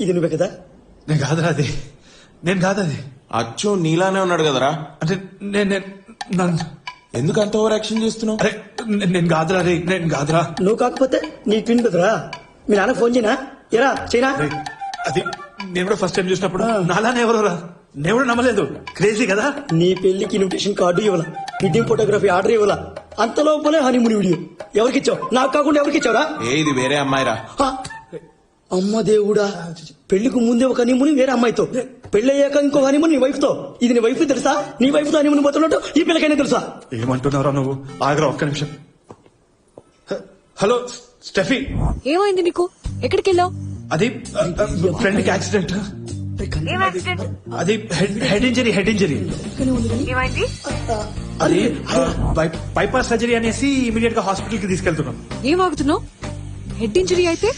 ఇది నువ్వే కదా? నేను కాదురా అది, నేను కాదది. అచ్చో నీలానే ఉన్నాడు కదరా. అంటే ఎందుకు అంత ఓవర్ యాక్షన్ చేస్తున్నావు? అరే నేను కాదురా రే, నేను కాదురా. నువ్వు కాకపోతే నీ ట్విన్ బెదరా? మీ నాన్న ఫోన్ చేయనా? ఎరా చైనా? అది నేను కూడా ఫస్ట్ టైం చూసినప్పుడు నాలానే ఎవరోరా, నేను కూడా నమ్మలేదు. క్రేజీ కదా. నీ పెళ్లికి ఇన్విటేషన్ కార్డు ఇవ్వాల, వెడ్డింగ్ ఫోటోగ్రఫీ ఆర్డర్ ఇవ్వాల, అంత లోపలే హనీమూన్ వీడియో. ఎవరికిచ్చావు? నాకు కాకుండా ఎవరికిచ్చావురా? ఇది వేరే అమ్మాయిరా. అమ్మ దేవుడా, పెళ్లికి ముందే ఒక హనీమూన్ వేరే అమ్మాయితో, పెళ్ళయ్యాక ఇంకో హనీమూన్ నీ వైఫ్ తో. ఇది నీ వైఫ్ తెలుసా? నీ వైఫ్ తో హనీమూన్ పోతున్నట్టు ఈ పిల్లకైనా తెలుసా? ఏమంటున్నారా నువ్వు? ఆగ్రా ఒక్క నిమిషం. Hello Steffi. ఏమైంది నీకు? ఎక్కడికి వెళ్ళావు? అది ఫ్రెండ్ కి యాక్సిడెంట్. అది హెడ్ ఇంజరీ. అది బైపాస్ సర్జరీ అనేసి ఇమీడియట్ గా హాస్పిటల్ కి తీసుకెళ్తున్నాం. ఏం ఆగుతున్నావు? హెడ్ ఇంజరీ అయితే